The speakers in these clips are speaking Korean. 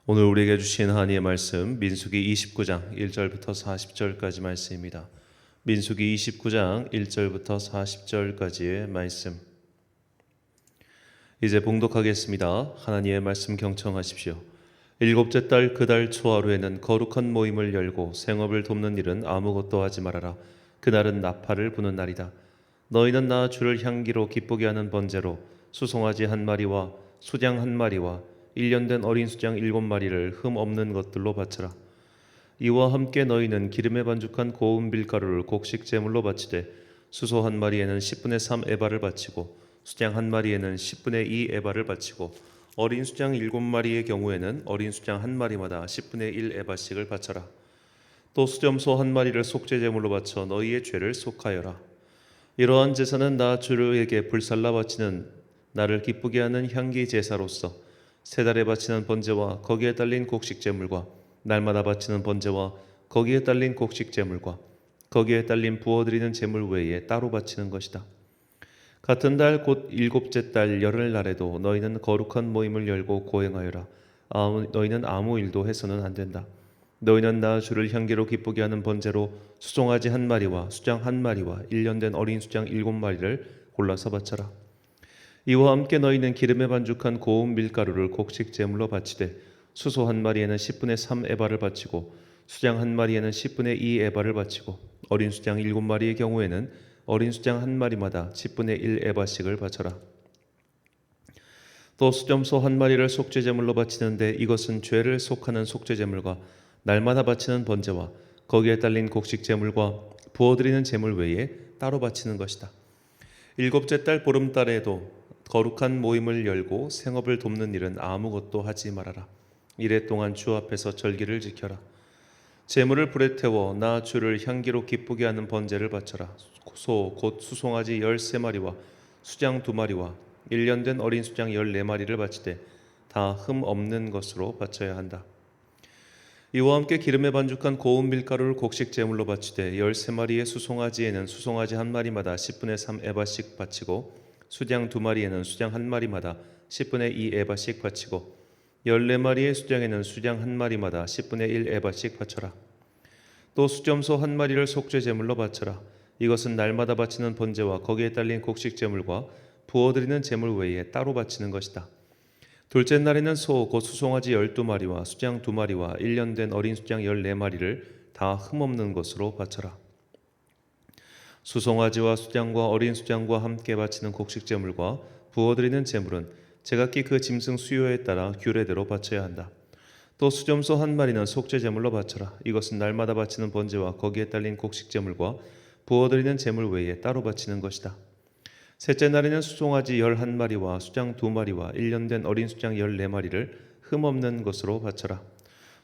오늘 우리에게 주신 하나님의 말씀 민수기 29장 1절부터 40절까지 말씀입니다. 민수기 29장 1절부터 40절까지의 말씀. 이제 봉독하겠습니다. 하나님의 말씀 경청하십시오. 일곱째 달 그 달 초하루에는 거룩한 모임을 열고 생업을 돕는 일은 아무것도 하지 말아라. 그날은 나팔을 부는 날이다. 너희는 나 주를 향기로 기쁘게 하는 번제로 수송아지 한 마리와 수장 한 마리와 1년 된 어린 수장 7마리를 흠 없는 것들로 바쳐라. 이와 함께 너희는 기름에 반죽한 고운 밀가루를 곡식 제물로 바치되 수소 한 마리에는 10분의 3 에바를 바치고 수장 한 마리에는 10분의 2 에바를 바치고 어린 수장 7마리의 경우에는 어린 수장 한 마리마다 10분의 1 에바씩을 바쳐라. 또 수점소 한 마리를 속죄 제물로 바쳐 너희의 죄를 속하여라. 이러한 제사는 나 주에게 불살라 바치는 나를 기쁘게 하는 향기 제사로서 세 달에 바치는 번제와 거기에 딸린 곡식 제물과 날마다 바치는 번제와 거기에 딸린 곡식 제물과 거기에 딸린 부어드리는 제물 외에 따로 바치는 것이다. 같은 달 곧 일곱째 달 열흘날에도 너희는 거룩한 모임을 열고 고행하여라. 너희는 아무 일도 해서는 안 된다. 너희는 나 주를 향기로 기쁘게 하는 번제로 수송아지 한 마리와 수장 한 마리와 1년 된 어린 수장 7마리를 골라서 바쳐라. 이와 함께 너희는 기름에 반죽한 고운 밀가루를 곡식 제물로 바치되 수소 한 마리에는 10분의 3 에바를 바치고 수장 한 마리에는 10분의 2 에바를 바치고 어린 수장 7마리의 경우에는 어린 수장 한 마리마다 10분의 1 에바씩을 바쳐라. 또 수점소 한 마리를 속죄 제물로 바치는데 이것은 죄를 속하는 속죄 제물과 날마다 바치는 번제와 거기에 딸린 곡식 제물과 부어드리는 제물 외에 따로 바치는 것이다. 일곱째 달 보름달에도 거룩한 모임을 열고 생업을 돕는 일은 아무것도 하지 말아라. 이래 동안 주 앞에서 절기를 지켜라. 제물을 불에 태워 나 주를 향기로 기쁘게 하는 번제를 바쳐라. 소 곧 수송아지 13마리와 수장 2마리와 1년 된 어린 수장 14마리를 바치되 다 흠 없는 것으로 바쳐야 한다. 이와 함께 기름에 반죽한 고운 밀가루를 곡식 제물로 바치되 13마리의 수송아지에는 수송아지 한 마리마다 10분의 3 에바씩 바치고 수장 2마리에는 수장 한 마리마다 10분의 2 에바씩 바치고 14마리의 수장에는 수장 한 마리마다 10분의 1 에바씩 바쳐라. 또 수점소 한 마리를 속죄 제물로 바쳐라. 이것은 날마다 바치는 번제와 거기에 딸린 곡식 제물과 부어드리는 제물 외에 따로 바치는 것이다. 둘째 날에는 소 곧 수송아지 12마리와 수장 2마리와 1년 된 어린 수장 14마리를 다 흠없는 것으로 바쳐라. 수송아지와 수장과 어린 수장과 함께 바치는 곡식 제물과 부어드리는 제물은 제각기 그 짐승 수요에 따라 규례대로 바쳐야 한다. 또 수점소 한 마리는 속죄 제물로 바쳐라. 이것은 날마다 바치는 번제와 거기에 딸린 곡식 제물과 부어드리는 제물 외에 따로 바치는 것이다. 셋째 날에는 수송아지 11마리와 수장 2마리와 1년 된 어린 수장 14마리를 흠없는 것으로 바쳐라.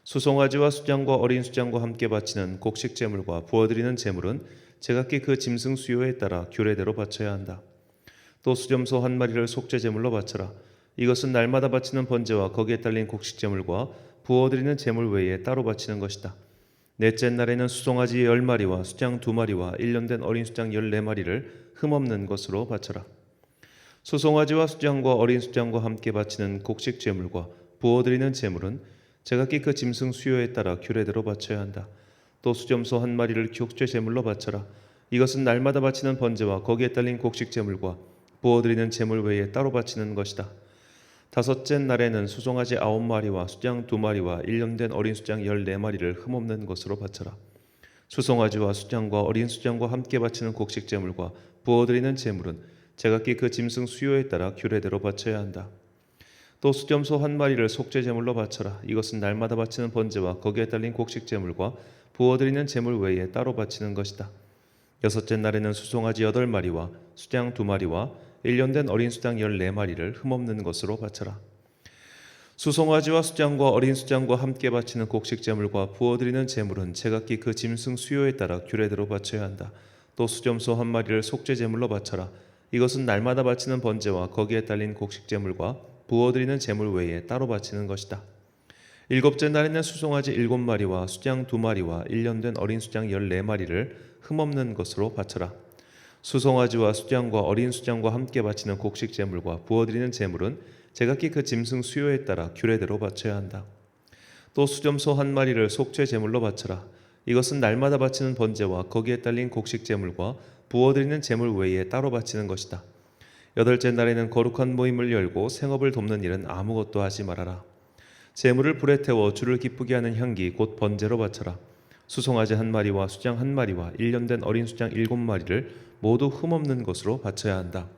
수송아지와 수장과 어린 수장과 함께 바치는 곡식 제물과 부어드리는 제물은 제각기 그 짐승 수요에 따라 규례대로 바쳐야 한다. 또 수점소 한 마리를 속죄 제물로 바쳐라. 이것은 날마다 바치는 번제와 거기에 딸린 곡식 제물과 부어드리는 제물 외에 따로 바치는 것이다. 넷째 날에는 수송아지 10마리와 수장 2마리와 1년 된 어린 수장 14마리를 흠없는 것으로 바쳐라. 수송아지와 수장과 어린 수장과 함께 바치는 곡식 제물과 부어드리는 제물은 제각기 그 짐승 수요에 따라 규례대로 바쳐야 한다. 또 수점소 한 마리를 속죄 제물로 바쳐라. 이것은 날마다 바치는 번제와 거기에 딸린 곡식 제물과 부어드리는 제물 외에 따로 바치는 것이다. 다섯째 날에는 수송아지 9마리와 수장 2마리와 1년 된 어린 수장 14마리를 흠없는 것으로 바쳐라. 수송아지와 수장과 어린 수장과 함께 바치는 곡식 제물과 부어드리는 제물은 제각기 그 짐승 수요에 따라 규례대로 바쳐야 한다. 또 수점소 한 마리를 속죄 제물로 바쳐라. 이것은 날마다 바치는 번제와 거기에 딸린 곡식 제물과 부어드리는 제물 외에 따로 바치는 것이다. 여섯째 날에는 수송아지 8마리와 수장 2마리와 1년 된 어린 수장 14마리를 흠없는 것으로 바쳐라. 수송아지와 수장과 어린 수장과 함께 바치는 곡식 제물과 부어드리는 제물은 제각기 그 짐승 수요에 따라 규례대로 바쳐야 한다. 또 수점소 한 마리를 속죄 제물로 바쳐라. 이것은 날마다 바치는 번제와 거기에 딸린 곡식 제물과 부어드리는 제물 외에 따로 바치는 것이다. 일곱째 날에는 수송아지 7마리와 수장 2마리와 1년 된 어린 수장 14마리를 흠없는 것으로 바쳐라. 수송아지와 수장과 어린 수장과 함께 바치는 곡식 제물과 부어드리는 제물은 제각기 그 짐승 수요에 따라 규례대로 바쳐야 한다. 또 수점소 한 마리를 속죄 제물로 바쳐라. 이것은 날마다 바치는 번제와 거기에 딸린 곡식 제물과 부어드리는 제물 외에 따로 바치는 것이다. 여덟째 날에는 거룩한 모임을 열고 생업을 돕는 일은 아무것도 하지 말아라. 제물을 불에 태워 주를 기쁘게 하는 향기 곧 번제로 바쳐라. 수송아지 한 마리와 수장 한 마리와 1년 된 어린 수장 7마리를 모두 흠없는 것으로 바쳐야 한다.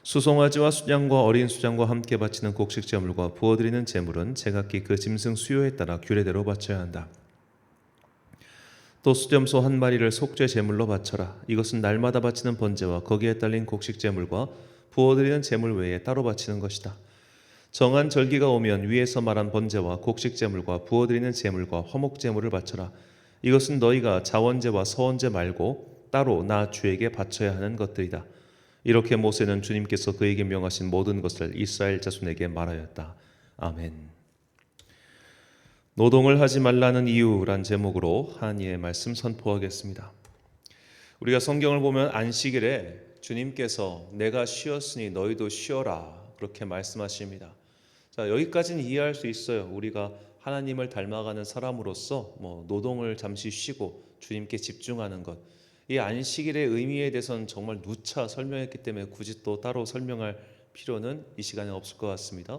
수송아지와 수장과 어린 수장과 함께 바치는 곡식 제물과 부어드리는 제물은 제각기 그 짐승 수요에 따라 규례대로 바쳐야 한다. 또 수점소 한 마리를 속죄 제물로 바쳐라. 이것은 날마다 바치는 번제와 거기에 딸린 곡식 제물과 부어드리는 제물 외에 따로 바치는 것이다. 정한 절기가 오면 위에서 말한 번제와 곡식 제물과 부어드리는 제물과 화목 제물을 바쳐라. 이것은 너희가 자원제와 서원제 말고 따로 나 주에게 바쳐야 하는 것들이다. 이렇게 모세는 주님께서 그에게 명하신 모든 것을 이스라엘 자손에게 말하였다. 아멘. 노동을 하지 말라는 이유란 제목으로 하나님의 말씀 선포하겠습니다. 우리가 성경을 보면 안식일에 주님께서 내가 쉬었으니 너희도 쉬어라 그렇게 말씀하십니다. 자, 여기까지는 이해할 수 있어요. 우리가 하나님을 닮아가는 사람으로서 노동을 잠시 쉬고 주님께 집중하는 것. 이 안식일의 의미에 대해서는 정말 누차 설명했기 때문에 굳이 또 따로 설명할 필요는 이 시간에 없을 것 같습니다.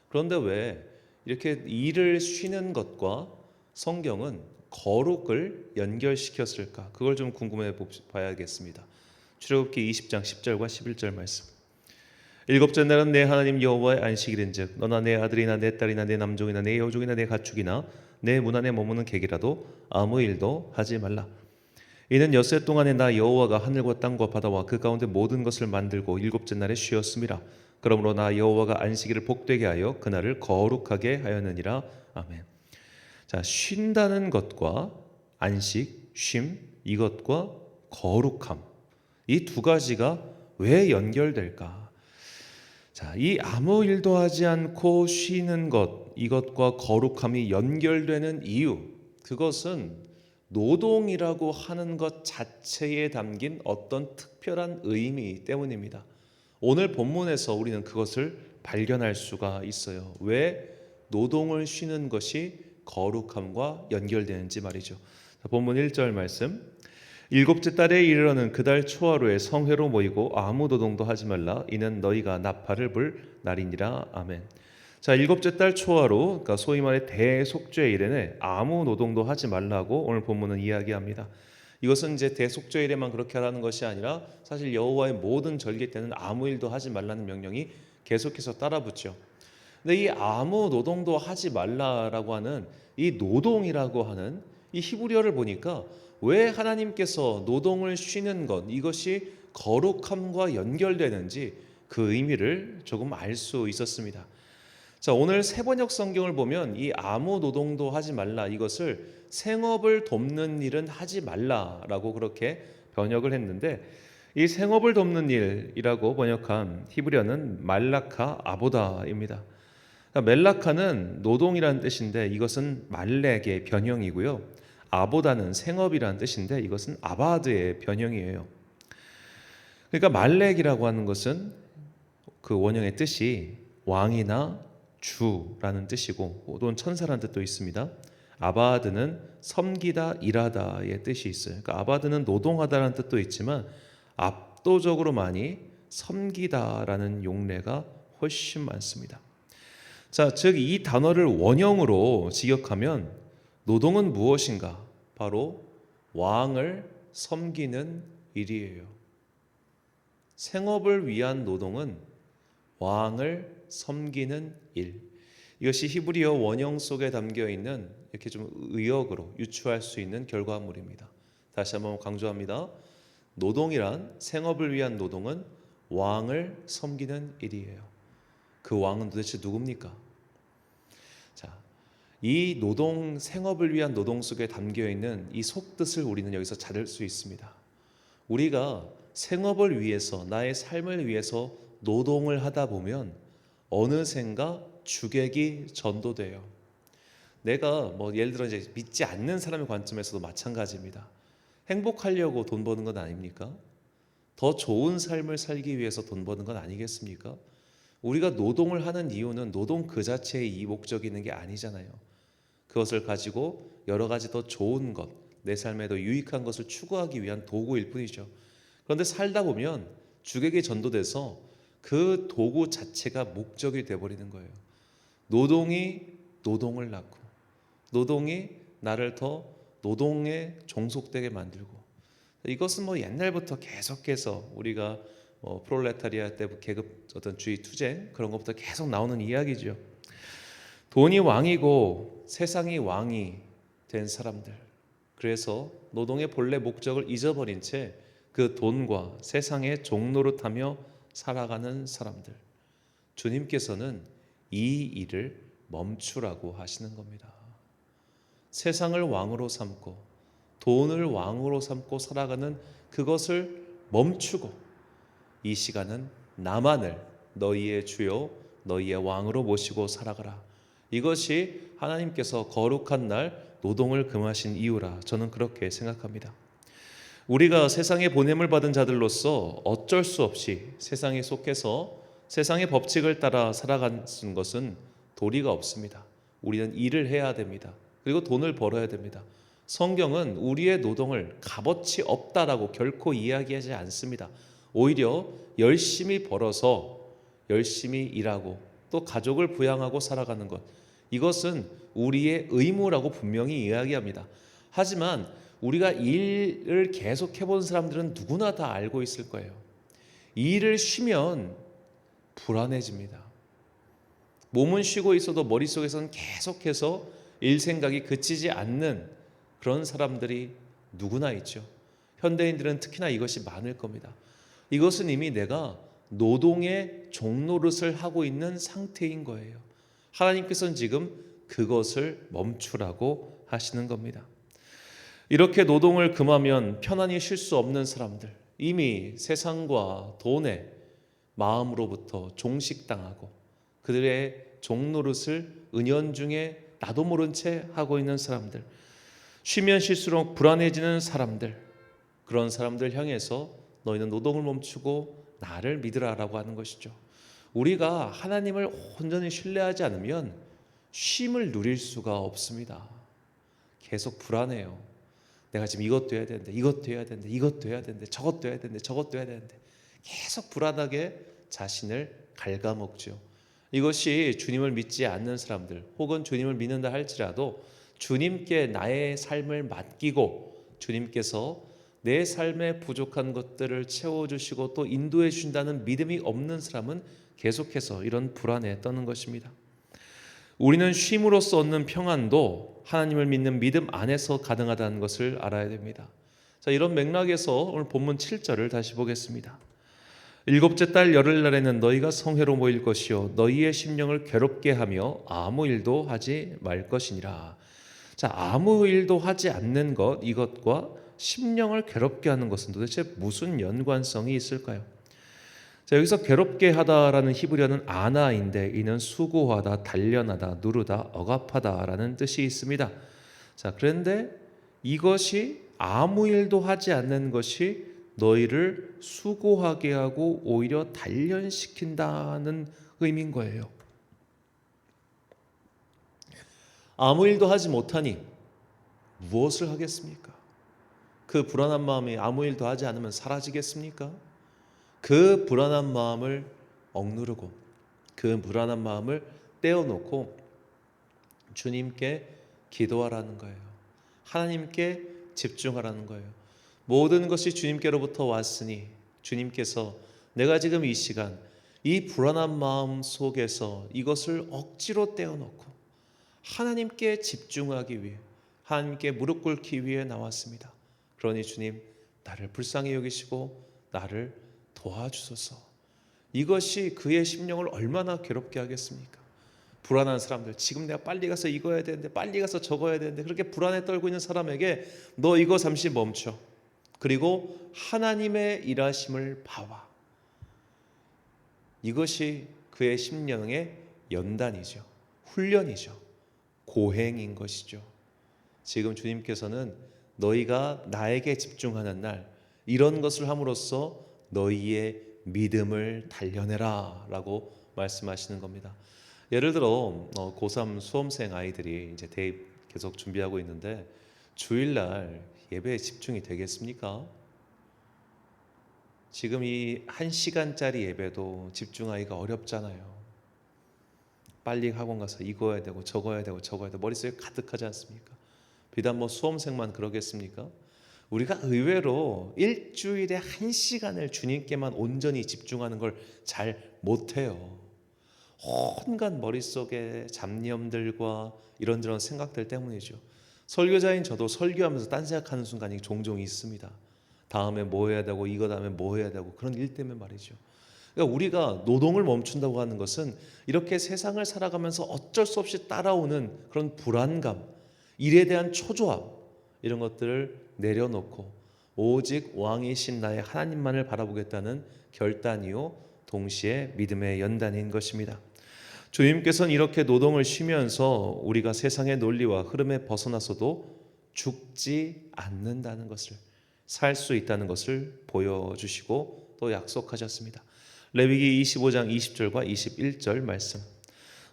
그런데 왜 이렇게 일을 쉬는 것과 성경은 거룩을 연결시켰을까? 그걸 좀 궁금해 봐야겠습니다. 출애굽기 20장 10절과 11절 말씀. 일곱째 날은 내 하나님 여호와의 안식일인즉 너나 내 아들이나 내 딸이나 내 남종이나 내 여종이나 내 가축이나 내 문 안에 머무는 객이라도 아무 일도 하지 말라. 이는 엿새 동안에 나 여호와가 하늘과 땅과 바다와 그 가운데 모든 것을 만들고 일곱째 날에 쉬었음이라. 그러므로 나 여호와가 안식일을 복되게 하여 그날을 거룩하게 하였느니라. 아멘. 자, 쉰다는 것과 안식, 쉼, 이것과 거룩함, 이 두 가지가 왜 연결될까? 자, 이 아무 일도 하지 않고 쉬는 것, 이것과 거룩함이 연결되는 이유, 그것은 노동이라고 하는 것 자체에 담긴 어떤 특별한 의미 때문입니다. 오늘 본문에서 우리는 그것을 발견할 수가 있어요. 왜 노동을 쉬는 것이 거룩함과 연결되는지 말이죠. 본문 1절 말씀. 일곱째 달에 이르러는 그달 초하루에 성회로 모이고 아무 노동도 하지 말라. 이는 너희가 나팔을 불 날이니라. 아멘. 자, 일곱째 달 초하루, 그러니까 소위 말해 대속죄일에는 아무 노동도 하지 말라고 오늘 본문은 이야기합니다. 이것은 이제 대속죄일에만 그렇게 하라는 것이 아니라 사실 여호와의 모든 절기 때는 아무 일도 하지 말라는 명령이 계속해서 따라붙죠. 근데 이 아무 노동도 하지 말라라고 하는 이 노동이라고 하는 이 히브리어를 보니까 왜 하나님께서 노동을 쉬는 것, 이것이 거룩함과 연결되는지 그 의미를 조금 알 수 있었습니다. 자, 오늘 세번역 성경을 보면 이 아무 노동도 하지 말라, 이것을 생업을 돕는 일은 하지 말라라고 그렇게 번역을 했는데, 이 생업을 돕는 일이라고 번역한 히브리어는 말라카 아보다입니다. 그러니까 멜라카는 노동이라는 뜻인데 이것은 말렉의 변형이고요. 아보다는 생업이라는 뜻인데 이것은 아바드의 변형이에요. 그러니까 말렉이라고 하는 것은 그 원형의 뜻이 왕이나 주라는 뜻이고 또는 천사라는 뜻도 있습니다. 아바드는 섬기다, 일하다의 뜻이 있어요. 그러니까 아바드는 노동하다라는 뜻도 있지만 압도적으로 많이 섬기다라는 용례가 훨씬 많습니다. 자, 즉 이 단어를 원형으로 직역하면 노동은 무엇인가? 바로 왕을 섬기는 일이에요. 생업을 위한 노동은 왕을 섬기는 일. 이것이 히브리어 원형 속에 담겨 있는 이렇게 좀 의역으로 유추할 수 있는 결과물입니다. 다시 한번 강조합니다. 노동이란, 생업을 위한 노동은 왕을 섬기는 일이에요. 그 왕은 도대체 누굽니까? 자, 이 노동, 생업을 위한 노동 속에 담겨 있는 이 속뜻을 우리는 여기서 찾을 수 있습니다. 우리가 생업을 위해서, 나의 삶을 위해서 노동을 하다 보면 어느샌가 주객이 전도돼요. 내가 예를 들어 이제 믿지 않는 사람의 관점에서도 마찬가지입니다. 행복하려고 돈 버는 건 아닙니까? 더 좋은 삶을 살기 위해서 돈 버는 건 아니겠습니까? 우리가 노동을 하는 이유는 노동 그 자체에 이 목적이 있는 게 아니잖아요. 그것을 가지고 여러 가지 더 좋은 것, 내 삶에 더 유익한 것을 추구하기 위한 도구일 뿐이죠. 그런데 살다 보면 주객이 전도돼서 그 도구 자체가 목적이 돼버리는 거예요. 노동이 노동을 낳고, 노동이 나를 더 노동에 종속되게 만들고, 이것은 뭐 옛날부터 계속해서 우리가 프롤레타리아 때 계급 어떤 주의 투쟁 그런 것부터 계속 나오는 이야기죠. 돈이 왕이고 세상이 왕이 된 사람들, 그래서 노동의 본래 목적을 잊어버린 채 그 돈과 세상의 종노릇하며 살아가는 사람들, 주님께서는 이 일을 멈추라고 하시는 겁니다. 세상을 왕으로 삼고 돈을 왕으로 삼고 살아가는 그것을 멈추고 이 시간은 나만을 너희의 주요 너희의 왕으로 모시고 살아가라. 이것이 하나님께서 거룩한 날 노동을 금하신 이유라 저는 그렇게 생각합니다. 우리가 세상에 보냄을 받은 자들로서 어쩔 수 없이 세상에 속해서 세상의 법칙을 따라 살아가는 것은 도리가 없습니다. 우리는 일을 해야 됩니다. 그리고 돈을 벌어야 됩니다. 성경은 우리의 노동을 값어치 없다라고 결코 이야기하지 않습니다. 오히려 열심히 벌어서 열심히 일하고 또 가족을 부양하고 살아가는 것, 이것은 우리의 의무라고 분명히 이야기합니다. 하지만 우리가 일을 계속 해본 사람들은 누구나 다 알고 있을 거예요. 일을 쉬면 불안해집니다. 몸은 쉬고 있어도 머릿속에서는 계속해서 일 생각이 그치지 않는 그런 사람들이 누구나 있죠. 현대인들은 특히나 이것이 많을 겁니다. 이것은 이미 내가 노동의 종노릇을 하고 있는 상태인 거예요. 하나님께서는 지금 그것을 멈추라고 하시는 겁니다. 이렇게 노동을 금하면 편안히 쉴 수 없는 사람들, 이미 세상과 돈의 마음으로부터 종식당하고 그들의 종노릇을 은연중에 나도 모른 채 하고 있는 사람들, 쉬면 쉴수록 불안해지는 사람들, 그런 사람들 향해서 너희는 노동을 멈추고 나를 믿으라라고 하는 것이죠. 우리가 하나님을 온전히 신뢰하지 않으면 쉼을 누릴 수가 없습니다. 계속 불안해요. 내가 지금 이것도 해야 되는데, 이것도 해야 되는데, 이것도 해야 되는데, 저것도 해야 되는데, 저것도 해야 되는데, 계속 불안하게 자신을 갉아먹죠. 이것이 주님을 믿지 않는 사람들, 혹은 주님을 믿는다 할지라도 주님께 나의 삶을 맡기고 주님께서 내 삶에 부족한 것들을 채워주시고 또 인도해 주신다는 믿음이 없는 사람은 계속해서 이런 불안에 떠는 것입니다. 우리는 쉼으로써 얻는 평안도 하나님을 믿는 믿음 안에서 가능하다는 것을 알아야 됩니다. 자, 이런 맥락에서 오늘 본문 7절을 다시 보겠습니다. 일곱째 달 열흘날에는 너희가 성회로 모일 것이요 너희의 심령을 괴롭게 하며 아무 일도 하지 말 것이니라. 자, 아무 일도 하지 않는 것, 이것과 심령을 괴롭게 하는 것은 도대체 무슨 연관성이 있을까요? 자, 여기서 괴롭게 하다라는 히브리어는 아나인데 이는 수고하다, 단련하다, 누르다, 억압하다라는 뜻이 있습니다. 자, 그런데 이것이 아무 일도 하지 않는 것이 너희를 수고하게 하고 오히려 단련시킨다는 의미인 거예요. 아무 일도 하지 못하니 무엇을 하겠습니까? 그 불안한 마음이 아무 일도 하지 않으면 사라지겠습니까? 그 불안한 마음을 억누르고 그 불안한 마음을 떼어놓고 주님께 기도하라는 거예요. 하나님께 집중하라는 거예요. 모든 것이 주님께로부터 왔으니 주님께서 내가 지금 이 시간 이 불안한 마음 속에서 이것을 억지로 떼어놓고 하나님께 집중하기 위해 하나님께 무릎 꿇기 위해 나왔습니다. 그러니 주님 나를 불쌍히 여기시고 나를 도와주소서. 이것이 그의 심령을 얼마나 괴롭게 하겠습니까? 불안한 사람들, 지금 내가 빨리 가서 이거 해야 되는데 빨리 가서 저거 해야 되는데 그렇게 불안에 떨고 있는 사람에게 너 이거 잠시 멈춰. 그리고 하나님의 일하심을 봐와. 이것이 그의 심령의 연단이죠. 훈련이죠. 고행인 것이죠. 지금 주님께서는 너희가 나에게 집중하는 날 이런 것을 함으로써 너희의 믿음을 단련해라 라고 말씀하시는 겁니다. 예를 들어 고3 수험생 아이들이 이제 대입 계속 준비하고 있는데 주일날 예배에 집중이 되겠습니까? 지금 이 1시간짜리 예배도 집중하기가 어렵잖아요. 빨리 학원 가서 이거 해야 되고 저거 해야 되고 저거 해야 되고 머릿속에 가득하지 않습니까? 비단 뭐 수험생만 그러겠습니까? 우리가 의외로 일주일에 1시간을 주님께만 온전히 집중하는 걸 잘 못해요. 온갖 머릿속에 잡념들과 이런저런 생각들 때문이죠. 설교자인 저도 설교하면서 딴 생각하는 순간이 종종 있습니다. 다음에 뭐 해야 되고 이거 다음에 뭐 해야 되고 그런 일 때문에 말이죠. 그러니까 우리가 노동을 멈춘다고 하는 것은 이렇게 세상을 살아가면서 어쩔 수 없이 따라오는 그런 불안감, 일에 대한 초조함 이런 것들을 내려놓고 오직 왕이신 나의 하나님만을 바라보겠다는 결단이요 동시에 믿음의 연단인 것입니다. 주님께서는 이렇게 노동을 쉬면서 우리가 세상의 논리와 흐름에 벗어나서도 죽지 않는다는 것을, 살 수 있다는 것을 보여주시고 또 약속하셨습니다. 레위기 25장 20절과 21절 말씀.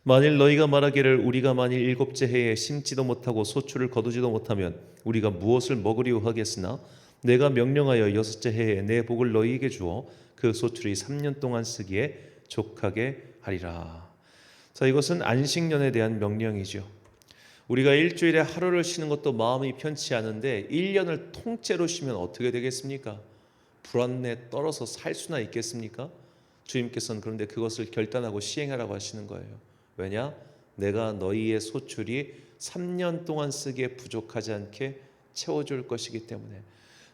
만일 너희가 말하기를 우리가 만일 일곱째 해에 심지도 못하고 소출을 거두지도 못하면 우리가 무엇을 먹으리오 하겠으나 내가 명령하여 여섯째 해에 내 복을 너희에게 주어 그 소출이 3년 동안 쓰기에 족하게 하리라. 자, 이것은 안식년에 대한 명령이죠. 우리가 일주일에 하루를 쉬는 것도 마음이 편치 않은데 1년을 통째로 쉬면 어떻게 되겠습니까? 불안에 떨어서 살 수나 있겠습니까? 주님께서는 그런데 그것을 결단하고 시행하라고 하시는 거예요. 왜냐? 내가 너희의 소출이 3년 동안 쓰기에 부족하지 않게 채워줄 것이기 때문에.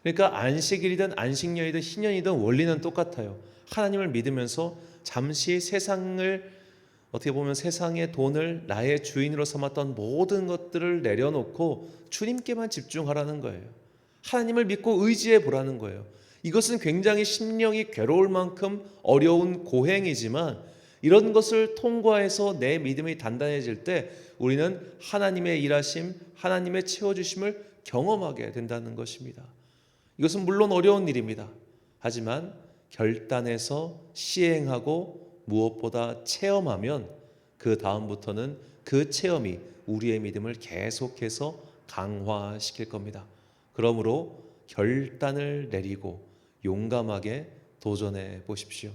그러니까 안식일이든 안식년이든 희년이든 원리는 똑같아요. 하나님을 믿으면서 잠시 세상을, 어떻게 보면 세상의 돈을 나의 주인으로 삼았던 모든 것들을 내려놓고 주님께만 집중하라는 거예요. 하나님을 믿고 의지해 보라는 거예요. 이것은 굉장히 심령이 괴로울 만큼 어려운 고행이지만 이런 것을 통과해서 내 믿음이 단단해질 때 우리는 하나님의 일하심, 하나님의 채워주심을 경험하게 된다는 것입니다. 이것은 물론 어려운 일입니다. 하지만 결단해서 시행하고 무엇보다 체험하면 그 다음부터는 그 체험이 우리의 믿음을 계속해서 강화시킬 겁니다. 그러므로 결단을 내리고 용감하게 도전해 보십시오.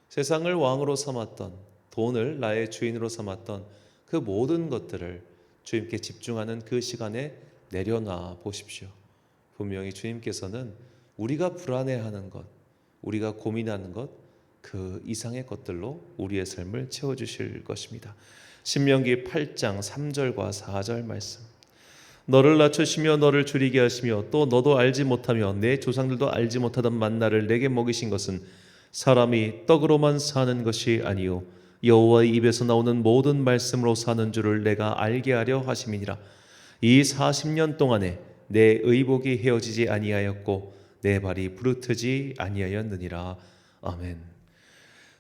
세상을 왕으로 삼았던, 돈을 나의 주인으로 삼았던 그 모든 것들을 주님께 집중하는 그 시간에 내려놔 보십시오. 분명히 주님께서는 우리가 불안해하는 것, 우리가 고민하는 것, 그 이상의 것들로 우리의 삶을 채워주실 것입니다. 신명기 8장 3절과 4절 말씀. 너를 낮추시며 너를 줄이게 하시며 또 너도 알지 못하며 내 조상들도 알지 못하던 만나를 내게 먹이신 것은 사람이 떡으로만 사는 것이 아니요 여호와의 입에서 나오는 모든 말씀으로 사는 줄을 내가 알게 하려 하심이니라. 이 40년 동안에 내 의복이 헤어지지 아니하였고 내 발이 부르트지 아니하였느니라. 아멘.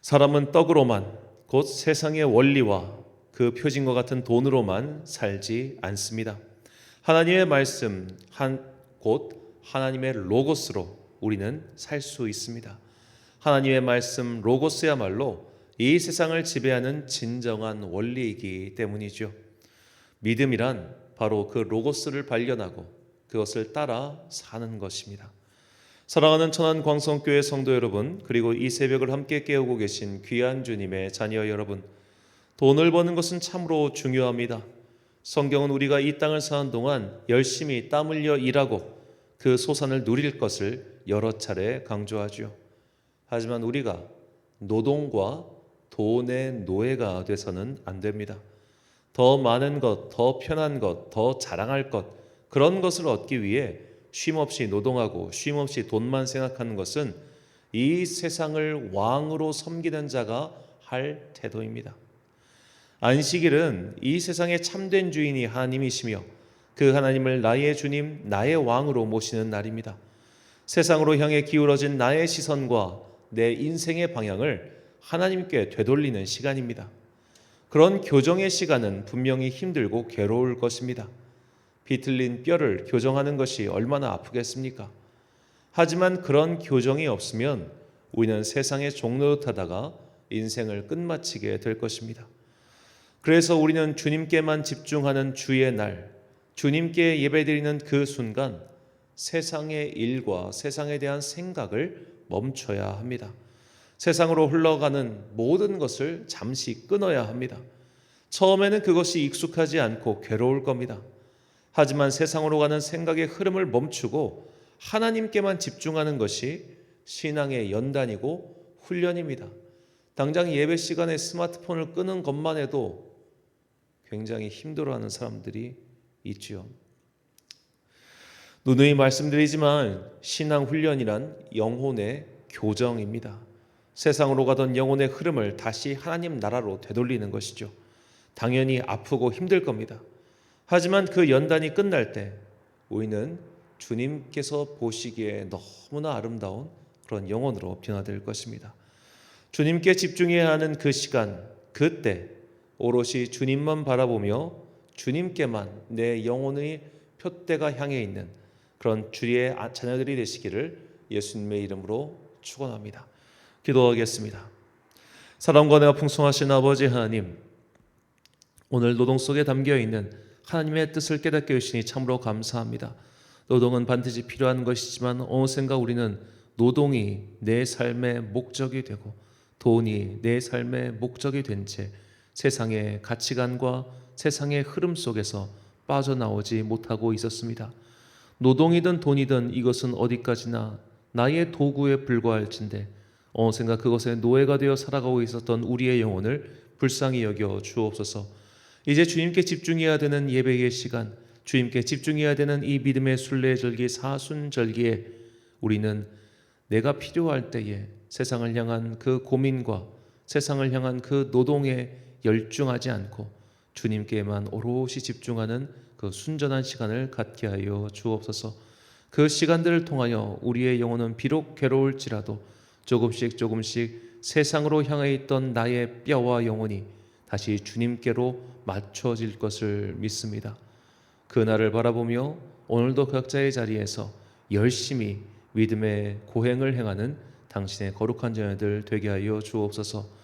사람은 떡으로만, 곧 세상의 원리와 그 표징과 같은 돈으로만 살지 않습니다. 하나님의 말씀, 곧 하나님의 로고스로 우리는 살 수 있습니다. 하나님의 말씀 로고스야말로 이 세상을 지배하는 진정한 원리이기 때문이죠. 믿음이란 바로 그 로고스를 발견하고 그것을 따라 사는 것입니다. 사랑하는 천안광성교회 성도 여러분, 그리고 이 새벽을 함께 깨우고 계신 귀한 주님의 자녀 여러분, 돈을 버는 것은 참으로 중요합니다. 성경은 우리가 이 땅을 사는 동안 열심히 땀 흘려 일하고 그 소산을 누릴 것을 여러 차례 강조하죠. 하지만 우리가 노동과 돈의 노예가 돼서는 안 됩니다. 더 많은 것, 더 편한 것, 더 자랑할 것, 그런 것을 얻기 위해 쉼없이 노동하고 쉼없이 돈만 생각하는 것은 이 세상을 왕으로 섬기는 자가 할 태도입니다. 안식일은 이 세상의 참된 주인이 하나님이시며 그 하나님을 나의 주님, 나의 왕으로 모시는 날입니다. 세상으로 향해 기울어진 나의 시선과 내 인생의 방향을 하나님께 되돌리는 시간입니다. 그런 교정의 시간은 분명히 힘들고 괴로울 것입니다. 비틀린 뼈를 교정하는 것이 얼마나 아프겠습니까? 하지만 그런 교정이 없으면 우리는 세상의 종노릇하다가 인생을 끝마치게 될 것입니다. 그래서 우리는 주님께만 집중하는 주의 날, 주님께 예배드리는 그 순간 세상의 일과 세상에 대한 생각을 멈춰야 합니다. 세상으로 흘러가는 모든 것을 잠시 끊어야 합니다. 처음에는 그것이 익숙하지 않고 괴로울 겁니다. 하지만 세상으로 가는 생각의 흐름을 멈추고 하나님께만 집중하는 것이 신앙의 연단이고 훈련입니다. 당장 예배 시간에 스마트폰을 끄는 것만 해도 굉장히 힘들어하는 사람들이 있지요. 누누이 말씀드리지만 신앙 훈련이란 영혼의 교정입니다. 세상으로 가던 영혼의 흐름을 다시 하나님 나라로 되돌리는 것이죠. 당연히 아프고 힘들 겁니다. 하지만 그 연단이 끝날 때 우리는 주님께서 보시기에 너무나 아름다운 그런 영혼으로 변화될 것입니다. 주님께 집중해야 하는 그 시간, 그때 오롯이 주님만 바라보며 주님께만 내 영혼의 표대가 향해 있는 그런 주의 자녀들이 되시기를 예수님의 이름으로 축원합니다. 기도하겠습니다. 사랑과 은혜가 풍성하신 아버지 하나님, 오늘 노동 속에 담겨있는 하나님의 뜻을 깨닫게 해주시니 참으로 감사합니다. 노동은 반드시 필요한 것이지만 어느샌가 우리는 노동이 내 삶의 목적이 되고 돈이 내 삶의 목적이 된 채 세상의 가치관과 세상의 흐름 속에서 빠져나오지 못하고 있었습니다. 노동이든 돈이든 이것은 어디까지나 나의 도구에 불과할진데 어느샌가 그것에 노예가 되어 살아가고 있었던 우리의 영혼을 불쌍히 여겨 주옵소서. 이제 주님께 집중해야 되는 예배의 시간, 주님께 집중해야 되는 이 믿음의 순례절기 사순절기에 우리는 내가 필요할 때에 세상을 향한 그 고민과 세상을 향한 그 노동에 열중하지 않고 주님께만 오롯이 집중하는 그 순전한 시간을 갖게 하여 주옵소서. 그 시간들을 통하여 우리의 영혼은 비록 괴로울지라도 조금씩 세상으로 향해 있던 나의 뼈와 영혼이 다시 주님께로 맞춰질 것을 믿습니다. 그날을 바라보며 오늘도 각자의 자리에서 열심히 믿음의 고행을 행하는 당신의 거룩한 자녀들 되게 하여 주옵소서.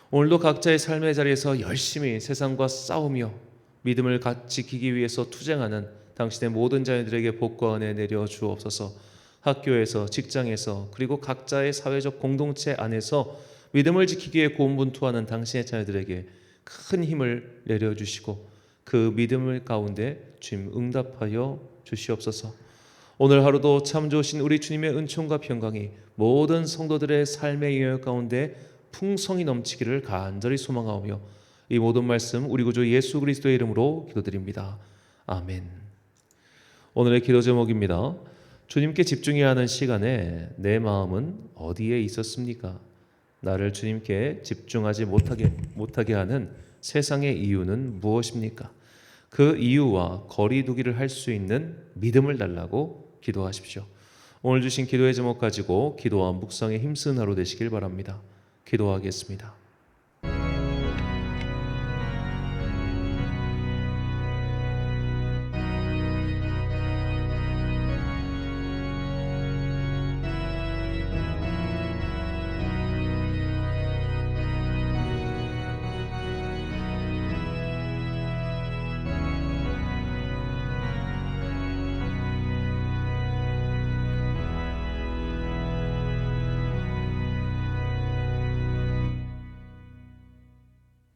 오늘도 각자의 삶의 자리에서 열심히 세상과 싸우며 믿음을 지키기 위해서 투쟁하는 당신의 모든 자녀들에게 복과 은혜 내려 주옵소서. 학교에서, 직장에서, 그리고 각자의 사회적 공동체 안에서 믿음을 지키기 위해 고군분투하는 당신의 자녀들에게 큰 힘을 내려주시고 그 믿음을 가운데 주님 응답하여 주시옵소서. 오늘 하루도 참 좋으신 우리 주님의 은총과 평강이 모든 성도들의 삶의 영역 가운데 풍성히 넘치기를 간절히 소망하오며 이 모든 말씀 우리 구주 예수 그리스도의 이름으로 기도드립니다. 아멘. 오늘의 기도 제목입니다. 주님께 집중해야 하는 시간에 내 마음은 어디에 있었습니까? 나를 주님께 집중하지 못하게 하는 세상의 이유는 무엇입니까? 그 이유와 거리 두기를 할 수 있는 믿음을 달라고 기도하십시오. 오늘 주신 기도의 제목 가지고 기도와 묵상에 힘쓰는 하루 되시길 바랍니다. 기도하겠습니다.